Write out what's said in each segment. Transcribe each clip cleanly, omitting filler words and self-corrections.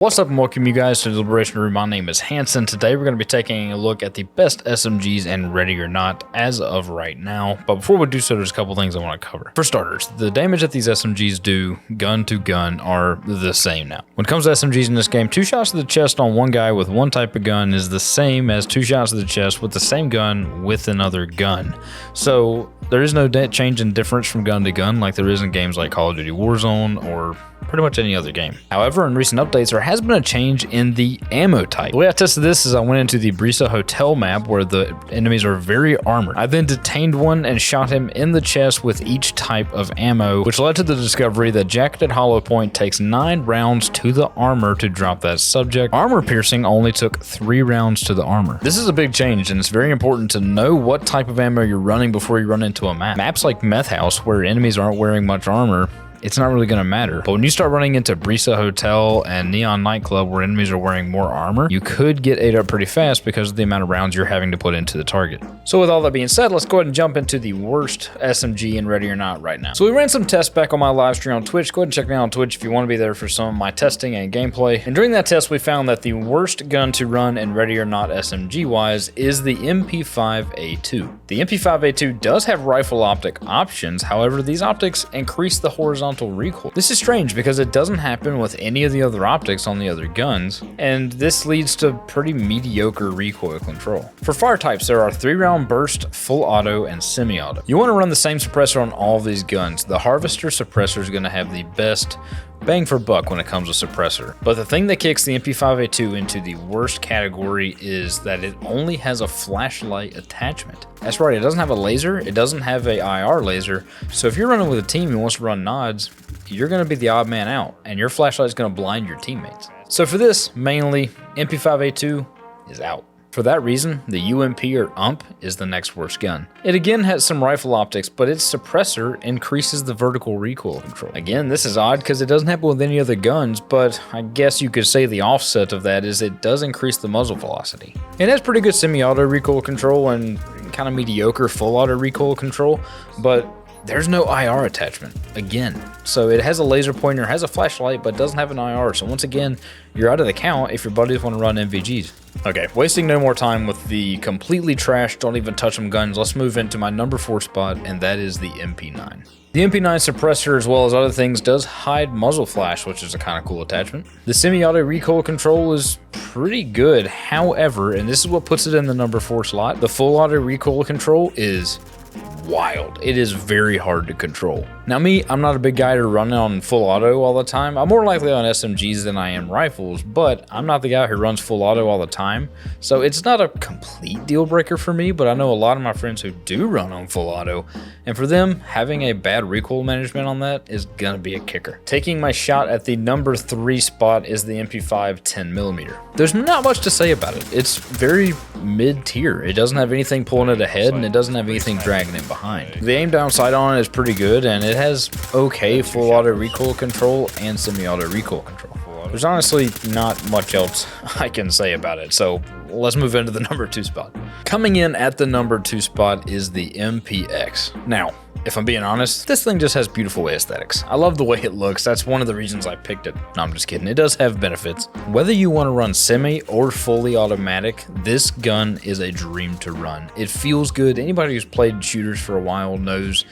What's up and welcome you guys to the Liberation Room. My name is Hanson. Today we're going to be taking a look at the best SMGs and Ready or Not as of right now. But before we do so, there's a couple things I want to cover. For starters, the damage that these SMGs do gun to gun are the same now. When it comes to SMGs in this game, 2 shots to the chest on one guy with one type of gun is the same as 2 shots to the chest with the same gun with another gun. So there is no change in difference from gun to gun like there is in games like Call of Duty Warzone or pretty much any other game. However, in recent updates, there has been a change in the ammo type. The way I tested this is I went into the BRISA Hotel map where the enemies are very armored. I then detained one and shot him in the chest with each type of ammo, which led to the discovery that Jacketed Hollow Point takes 9 rounds to the armor to drop that subject. Armor piercing only took 3 rounds to the armor. This is a big change, and it's very important to know what type of ammo you're running before you run into a map. Maps like Meth House, where enemies aren't wearing much armor, it's not really going to matter. But when you start running into BRISA Hotel and Neon Nightclub where enemies are wearing more armor, you could get ate up pretty fast because of the amount of rounds you're having to put into the target. So with all that being said, let's go ahead and jump into the worst SMG in Ready or Not right now. So we ran some tests back on my live stream on Twitch. Go ahead and check me out on Twitch if you want to be there for some of my testing and gameplay. And during that test, we found that the worst gun to run in Ready or Not SMG wise is the Mp5 A2. The Mp5 A2 does have rifle optic options. However, these optics increase the horizontal recoil. This is strange because it doesn't happen with any of the other optics on the other guns, and this leads to pretty mediocre recoil control. For fire types, there are 3-round burst, full auto, and semi-auto. You want to run the same suppressor on all of these guns. The Harvester suppressor is going to have the best bang for buck when it comes to suppressor. But the thing that kicks the Mp5A2 into the worst category is that it only has a flashlight attachment. That's right, it doesn't have a laser, it doesn't have a IR laser, so if you're running with a team who wants to run nods, you're going to be the odd man out, and your flashlight is going to blind your teammates. So for this, mainly, Mp5A2 is out. For that reason, the UMP or UMP is the next worst gun. It again has some rifle optics, but its suppressor increases the vertical recoil control. Again, this is odd because it doesn't happen with any other guns, but I guess you could say the offset of that is it does increase the muzzle velocity. It has pretty good semi-auto recoil control and kind of mediocre full auto recoil control, but there's no IR attachment, again. So it has a laser pointer, has a flashlight, but doesn't have an IR. So once again, you're out of the count if your buddies want to run MVGs. Okay, wasting no more time with the completely trash, don't even touch them guns, let's move into my number 4 spot, and that is the MP9. The MP9 suppressor, as well as other things, does hide muzzle flash, which is a kind of cool attachment. The semi-auto recoil control is pretty good. However, and this is what puts it in the number 4 slot, the full auto recoil control is wild. It is very hard to control. Now me, I'm not a big guy to run on full auto all the time. I'm more likely on SMGs than I am rifles, but I'm not the guy who runs full auto all the time. So it's not a complete deal breaker for me, but I know a lot of my friends who do run on full auto, and for them, having a bad recoil management on that is gonna be a kicker. Taking my shot at the number 3 spot is the MP5 10mm. There's not much to say about it. It's very mid-tier. It doesn't have anything pulling it ahead, and it doesn't have anything dragging it behind. The aim down sight on it is pretty good, and it has okay full auto recoil control and semi-auto recoil control. There's honestly not much else I can say about it, so let's move into the number 2 spot. Coming in at the number 2 spot is the MPX. Now, if I'm being honest, this thing just has beautiful aesthetics. I love the way it looks. That's one of the reasons I picked it. No, I'm just kidding. It does have benefits. Whether you want to run semi or fully automatic, this gun is a dream to run. It feels good. Anybody who's played shooters for a while knows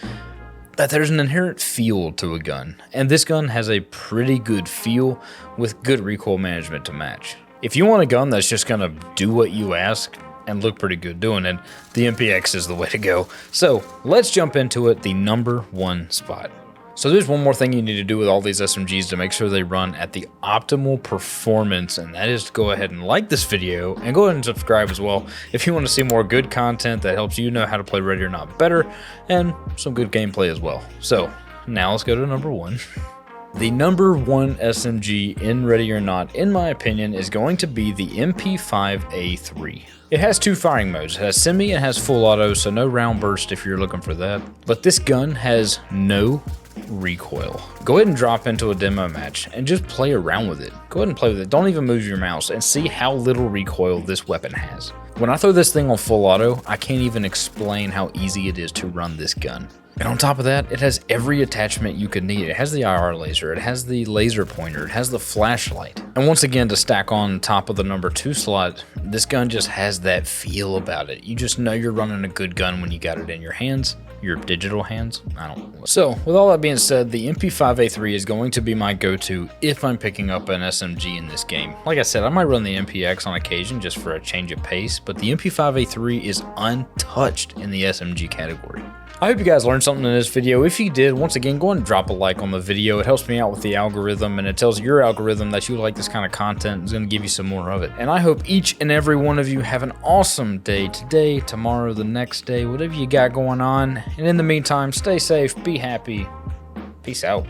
that there's an inherent feel to a gun, and this gun has a pretty good feel with good recoil management to match. If you want a gun that's just gonna do what you ask and look pretty good doing it, the MPX is the way to go. So let's jump into it, the number 1 spot. So there's one more thing you need to do with all these SMGs to make sure they run at the optimal performance, and that is to go ahead and like this video and go ahead and subscribe as well if you want to see more good content that helps you know how to play Ready or Not better and some good gameplay as well. So now let's go to number 1. The number 1 SMG in Ready or Not, in my opinion, is going to be the Mp5 A3. It has 2 firing modes. It has semi and has full auto, so no round burst if you're looking for that. But this gun has no recoil. Go ahead and drop into a demo match and just play around with it. Go ahead and play with it. Don't even move your mouse and see how little recoil this weapon has. When I throw this thing on full auto, I can't even explain how easy it is to run this gun. And on top of that, it has every attachment you could need. It has the IR laser, it has the laser pointer, it has the flashlight. And once again, to stack on top of the number 2 slot, this gun just has that feel about it. You just know you're running a good gun when you got it in your hands. Your digital hands? I don't know. So, with all that being said, the Mp5 A3 is going to be my go-to if I'm picking up an SMG in this game. Like I said, I might run the MPX on occasion just for a change of pace, but the Mp5 A3 is untouched in the SMG category. I hope you guys learned something in this video. If you did, once again, go ahead and drop a like on the video. It helps me out with the algorithm, and it tells your algorithm that you like this kind of content. It's going to give you some more of it. And I hope each and every one of you have an awesome day today, tomorrow, the next day, whatever you got going on. And in the meantime, stay safe, be happy. Peace out.